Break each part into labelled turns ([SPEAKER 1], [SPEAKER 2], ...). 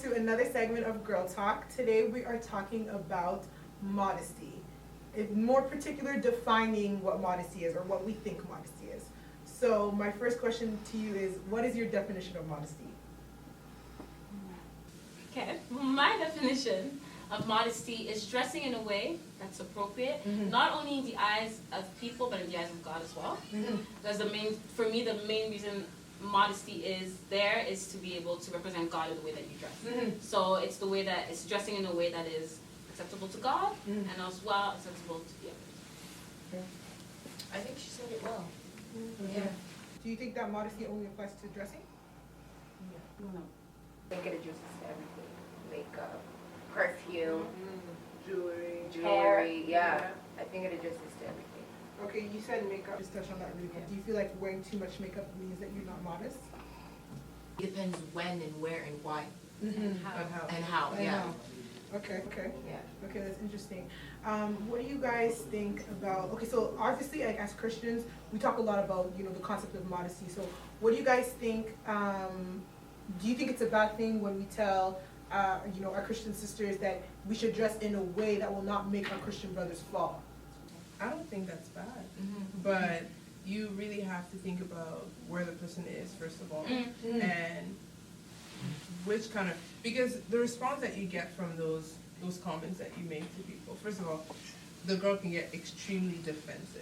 [SPEAKER 1] to another segment of Girl Talk. Today we are talking about modesty. In more particular, defining what modesty is or what we think modesty is. So my first question to you is, what is your definition of modesty?
[SPEAKER 2] Okay, my definition of modesty is dressing in a way that's appropriate, not only in the eyes of people, but in the eyes of God as well. Because for me, the main reason modesty is there is to be able to represent God in the way that you dress. So it's the way that it's dressing in a way that is acceptable to God and as well acceptable to the others.
[SPEAKER 3] I think she said it well.
[SPEAKER 1] Yeah. Do you think that modesty only applies to dressing?
[SPEAKER 2] No.
[SPEAKER 3] I think it addresses everything. Makeup, perfume,
[SPEAKER 1] Jewelry.
[SPEAKER 3] yeah. I think it addresses to everything.
[SPEAKER 1] Okay, you said makeup. Just touch on that really quick. Do you feel like wearing too much makeup means that you're not modest?
[SPEAKER 3] It depends when and where and why.
[SPEAKER 1] And how.
[SPEAKER 3] Yeah.
[SPEAKER 1] Okay.
[SPEAKER 3] Yeah.
[SPEAKER 1] Okay, that's interesting. What do you guys think about, okay, so obviously, like, as Christians, we talk a lot about, the concept of modesty. So what do you guys think, do you think it's a bad thing when we tell, our Christian sisters that we should dress in a way that will not make our Christian brothers fall?
[SPEAKER 4] I don't think that's bad, but you really have to think about where the person is, first of all, and which kind of, because the response that you get from those comments that you make to people, first of all, the girl can get extremely defensive.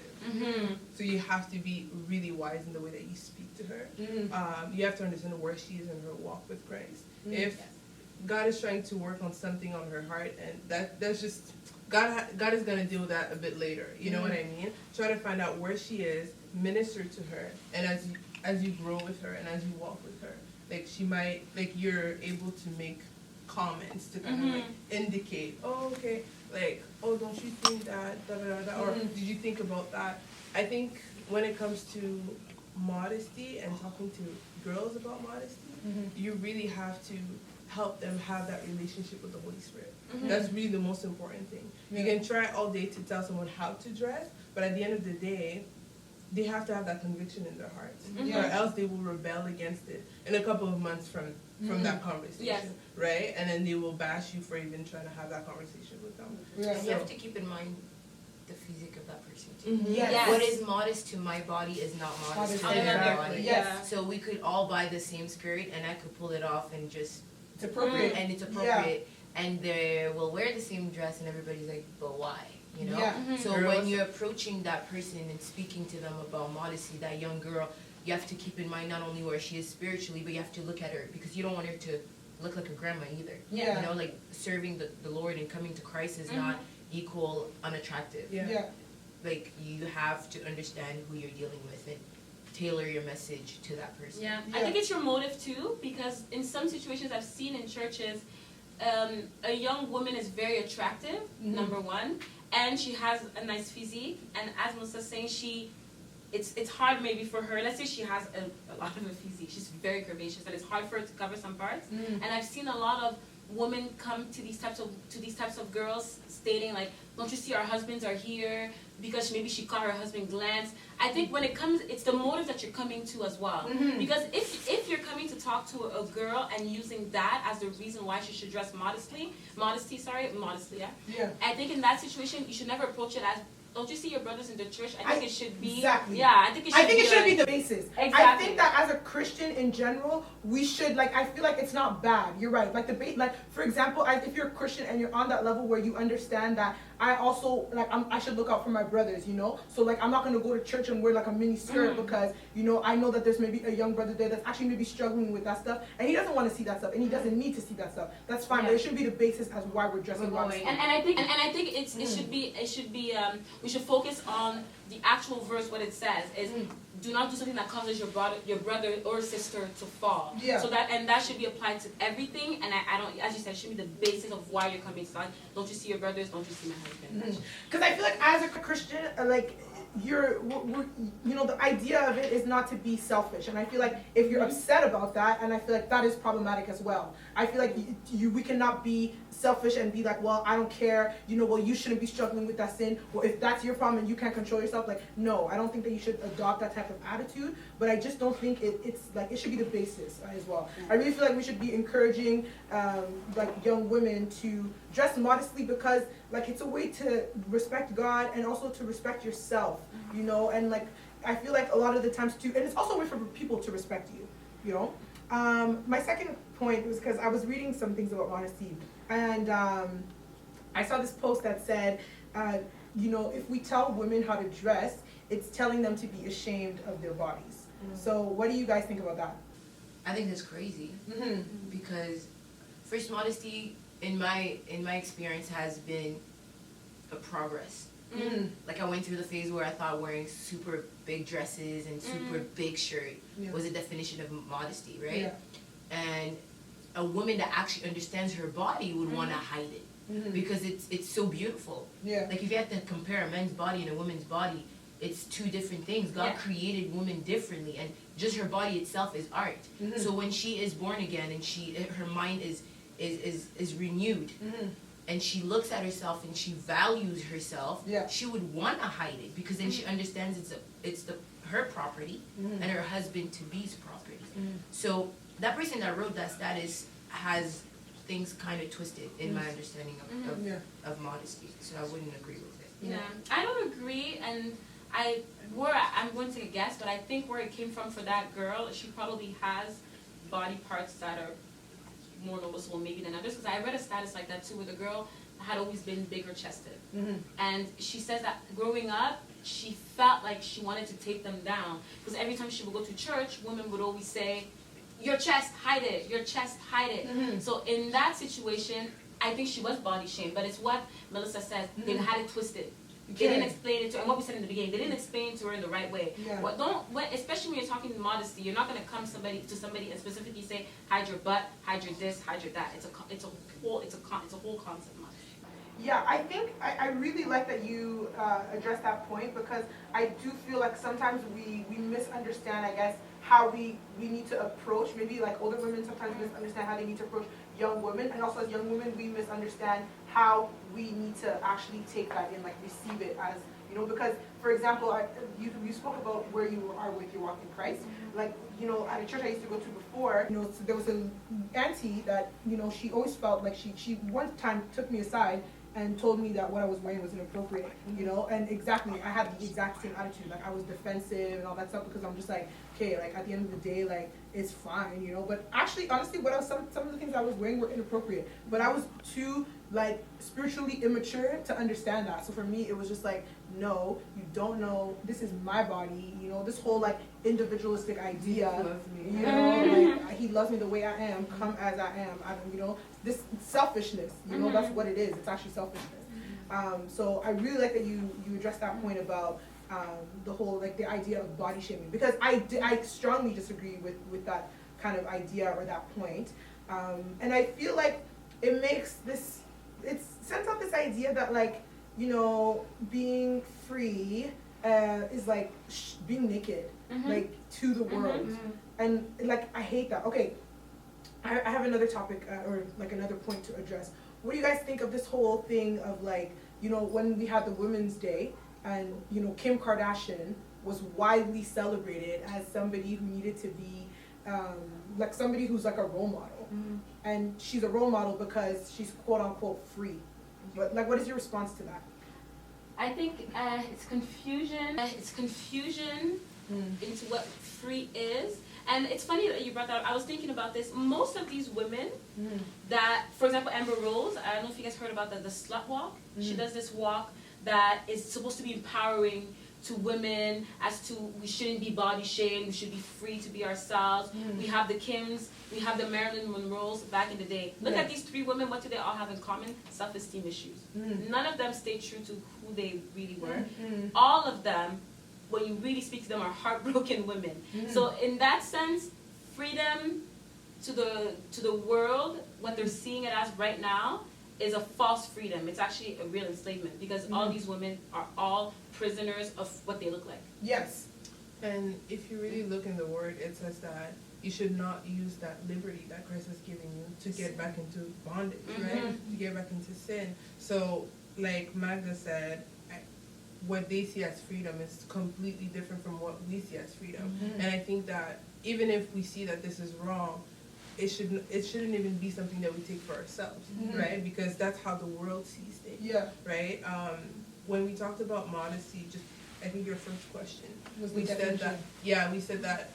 [SPEAKER 4] So you have to be really wise in the way that you speak to her. You have to understand where she is in her walk with Christ. If God is trying to work on something on her heart, and that's just, God is going to deal with that a bit later. You know what I mean? Try to find out where she is, minister to her, and as you grow with her and as you walk with her, like she might, like you're able to make comments to kind of like indicate, oh, okay, like, oh, don't you think that, da da da da, or did you think about that? I think when it comes to modesty and talking to girls about modesty, you really have to help them have that relationship with the Holy Spirit. That's really the most important thing. You can try all day to tell someone how to dress, but at the end of the day, they have to have that conviction in their hearts, or else they will rebel against it in a couple of months from that conversation, right? And then they will bash you for even trying to have that conversation with them.
[SPEAKER 3] And you have to keep in mind the physique of that person too.
[SPEAKER 1] Yes.
[SPEAKER 3] What is modest to my body is not modest to their body.
[SPEAKER 1] Yes.
[SPEAKER 3] So we could all buy the same skirt and I could pull it off and just
[SPEAKER 1] It's appropriate.
[SPEAKER 3] and it's appropriate, and they will wear the same dress and everybody's like, but why? You know? So when you're approaching that person and speaking to them about modesty, that young girl, you have to keep in mind not only where she is spiritually, but you have to look at her, because you don't want her to look like a grandma either. You know, like serving the Lord and coming to Christ is not equal unattractive. Like you have to understand who you're dealing with and tailor your message to that person.
[SPEAKER 2] I think it's your motive too, because in some situations I've seen in churches, a young woman is very attractive, number one, and she has a nice physique, and as Melissa's saying, it's hard maybe for her, let's say she has a lot of a physique, she's very curvaceous, and it's hard for her to cover some parts, and I've seen a lot of women come to these types of girls stating like, don't you see our husbands are here, because maybe she caught her husband glance. I think when it comes, it's the motive that you're coming to as well. Because if you're coming to talk to a girl and using that as the reason why she should dress modestly, I think in that situation you should never approach it as, don't you see your brothers in the church? I think it should be.
[SPEAKER 1] Exactly.
[SPEAKER 2] Yeah, I think it should
[SPEAKER 1] be the basis.
[SPEAKER 2] Exactly.
[SPEAKER 1] I think that as a Christian in general, we should, like, I feel like it's not bad. You're right. Like, for example, if you're a Christian and you're on that level where you understand that I also, like, I should look out for my brothers, So, like, I'm not going to go to church and wear, like, a mini skirt because, I know that there's maybe a young brother there that's actually maybe struggling with that stuff, and he doesn't want to see that stuff, and he doesn't need to see that stuff. That's fine, but it should be the basis as why we're dressing modestly.
[SPEAKER 2] And I think it should be we should focus on the actual verse. What it says is, do not do something that causes your brother or sister to fall. So that should be applied to everything. And I don't, as you said, it should be the basis of why you're coming to God. Don't you see your brothers? Don't you see my husband?
[SPEAKER 1] Because I feel like as a Christian, like, the idea of it is not to be selfish, and I feel like if you're upset about that, and I feel like that is problematic as well. I feel like we cannot be selfish and be like, well, I don't care, well, you shouldn't be struggling with that sin, well, if that's your problem and you can't control yourself, like, no, I don't think that you should adopt that type of attitude, but I just don't think it's like, it should be the basis as well. I really feel like we should be encouraging like young women to dress modestly, because like it's a way to respect God and also to respect yourself, and like I feel like a lot of the times too, and it's also a way for people to respect you, My second point was because I was reading some things about modesty, and I saw this post that said, if we tell women how to dress, it's telling them to be ashamed of their bodies. So what do you guys think about that?
[SPEAKER 3] I think that's crazy, because first, modesty in my experience has been a progress. Like I went through the phase where I thought wearing super big dresses and super big shirt was a definition of modesty, right?
[SPEAKER 1] Yeah.
[SPEAKER 3] And a woman that actually understands her body would want to hide it because it's so beautiful.
[SPEAKER 1] Yeah.
[SPEAKER 3] Like if you had to compare a men's body and a woman's body, it's two different things. God created women differently, and just her body itself is art. So when she is born again and her mind is renewed, and she looks at herself and she values herself, she would want to hide it, because then she understands it's her property and her husband to be's property. So that person that wrote that status has things kind of twisted in my understanding of modesty. So I wouldn't agree with it.
[SPEAKER 2] Yeah, I don't agree, and I'm going to guess, but I think where it came from for that girl, she probably has body parts that are more noticeable maybe than others, because I read a status like that too, where the girl had always been bigger chested, and she says that growing up she felt like she wanted to take them down, because every time she would go to church, women would always say, your chest, hide it, your chest, hide it. So in that situation, I think she was body shamed, but it's what Melissa says, they had it twisted. They didn't explain it to her, and what we said in the beginning, they didn't explain to her in the right way. Especially when you're talking modesty, you're not going to come to somebody and specifically say, hide your butt, hide your this, hide your that. It's a whole concept. Modesty.
[SPEAKER 1] Yeah, I think I really like that you addressed that point, because I do feel like sometimes we misunderstand, I guess, how we need to approach, maybe like older women sometimes misunderstand how they need to approach young women, and also as young women we misunderstand how we need to actually take that in, like receive it as, because for example, you spoke about where you are with your walk in Christ, like, at a church I used to go to before, so there was an auntie that, she always felt like she one time took me aside and told me that what I was wearing was inappropriate, and exactly, I had the exact same attitude, like I was defensive and all that stuff, because I'm just like, okay, like at the end of the day, like it's fine, but actually, honestly, some of the things I was wearing were inappropriate, but I was too like spiritually immature to understand that. So for me, it was just like, no, you don't know, this is my body, this whole like individualistic idea, like he loves me the way I am, come as I am, this selfishness, that's what it is. It's actually selfishness. So I really like that you addressed that point about the whole, like the idea of body shaming, because I strongly disagree with that kind of idea or that point, and I feel like it sends out this idea that, like, being free is like being naked, like to the world, and like I hate that. Okay, I have another topic or like another point to address. What do you guys think of this whole thing of, like, when we had the Women's Day, and Kim Kardashian was widely celebrated as somebody who needed to be like somebody who's like a role model, and she's a role model because she's quote unquote free. But like, what is your response to that?
[SPEAKER 2] I think it's confusion. Into what free is. And it's funny that you brought that up. I was thinking about this. Most of these women that, for example, Amber Rose, I don't know if you guys heard about the slut walk. She does this walk that is supposed to be empowering to women as to we shouldn't be body shamed, we should be free to be ourselves. We have the Kims, we have the Marilyn Monroes back in the day. Look at these three women, what do they all have in common? Self-esteem issues. None of them stayed true to who they really were. All of them, when you really speak to them, are heartbroken women. So in that sense, freedom to the world, what they're seeing it as right now, is a false freedom. It's actually a real enslavement because all these women are all prisoners of what they look like.
[SPEAKER 1] Yes.
[SPEAKER 4] And if you really look in the word, it says that you should not use that liberty that Christ has given you to get back into bondage, right? To get back into sin. So, like Magda said, what they see as freedom is completely different from what we see as freedom. And I think that even if we see that this is wrong, it shouldn't even be something that we take for ourselves, right? Because that's how the world sees things, right? When we talked about modesty, just I think your first question, we said that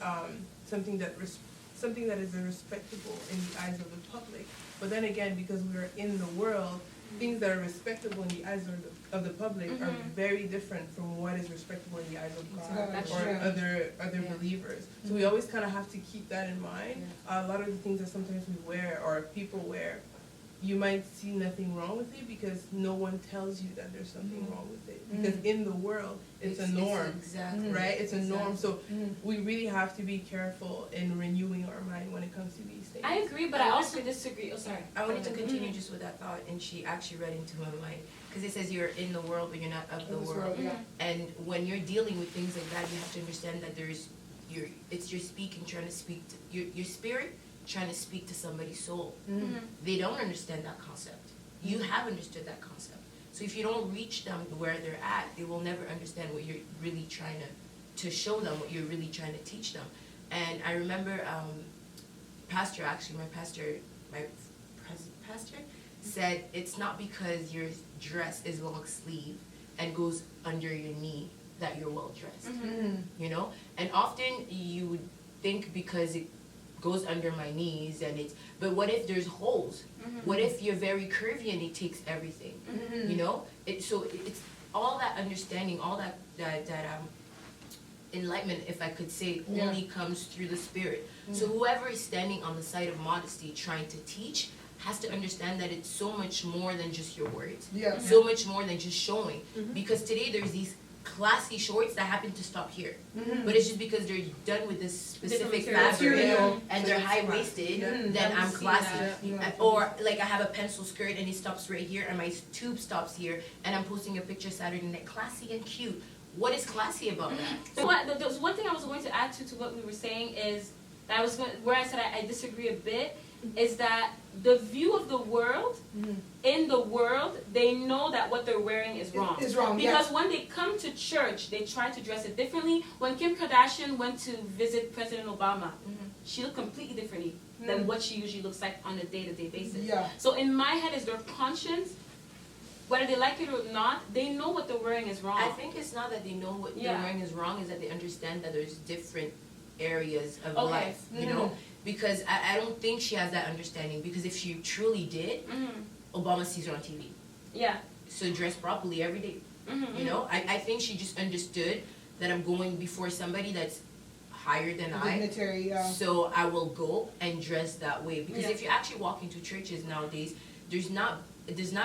[SPEAKER 4] something that is respectable in the eyes of the public. But then again, because we are in the world, things that are respectable in the eyes of the public are very different from what is respectable in the eyes of God or other believers. So we always kind of have to keep that in mind. A lot of the things that sometimes we wear or people wear, you might see nothing wrong with it because no one tells you that there's something wrong with it. Because in the world, it's a norm, right? It's a norm. So we really have to be careful in renewing our mind when it comes to these things.
[SPEAKER 2] I agree, but I also disagree. Oh, sorry.
[SPEAKER 3] I wanted to continue just with that thought, and she actually read into my mind. Because it says you're in the world, but you're not of the world. And when you're dealing with things like that, you have to understand that it's your speaking, trying to speak to your spirit, trying to speak to somebody's soul. They don't understand that concept. You have understood that concept. So if you don't reach them where they're at, they will never understand what you're really trying to show them, what you're really trying to teach them. And I remember my pastor said it's not because your dress is long sleeve and goes under your knee that you're well dressed. You know? And often you would think because it goes under my knees but what if there's holes? What if you're very curvy and it takes everything? You know? It's all that understanding, all that enlightenment, if I could say, only comes through the Spirit. So whoever is standing on the side of modesty trying to teach has to understand that it's so much more than just your words. So much more than just showing. Because today there's these classy shorts that happen to stop here. But it's just because they're done with this specific fabric and they're high-waisted, then I'm classy. Or like I have a pencil skirt and it stops right here and my tube stops here and I'm posting a picture Saturday night, classy and cute. What is classy about that?
[SPEAKER 2] So there's one thing I was going to add to what we were saying is that where I said I disagree a bit, is that the view of the world, in the world, they know that what they're wearing is wrong.
[SPEAKER 1] Is wrong,
[SPEAKER 2] because when they come to church, they try to dress it differently. When Kim Kardashian went to visit President Obama, she looked completely differently than what she usually looks like on a day-to-day basis. So in my head is their conscience, whether they like it or not, they know what they're wearing is wrong.
[SPEAKER 3] I think it's not that they know what they're wearing is wrong, is that they understand that there's different areas of life, you know? Because I don't think she has that understanding, because if she truly did, Obama sees her on TV. So dress properly every day. You know? I think she just understood that I'm going before somebody that's higher than
[SPEAKER 1] Dignitary,
[SPEAKER 3] so I will go and dress that way. Because if you actually walk into churches nowadays, there's not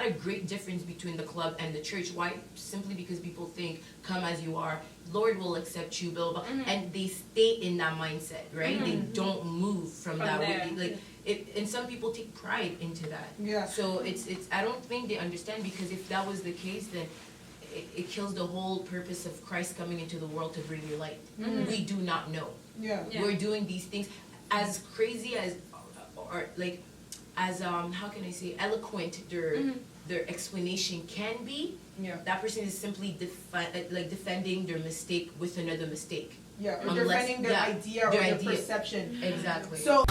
[SPEAKER 3] a great difference between the club and the church. Why? Simply because people think, come as you are, Lord will accept you, blah, blah, blah. And they stay in that mindset, right? They don't move from that way. And some people take pride into that. So I don't think they understand, because if that was the case, then it kills the whole purpose of Christ coming into the world to bring you light. We do not know. We're doing these things as crazy as, or like, as how can I say, eloquent their explanation can be. That person is simply defending their mistake with another mistake.
[SPEAKER 1] Or defending their idea or their perception.
[SPEAKER 3] Exactly.
[SPEAKER 1] So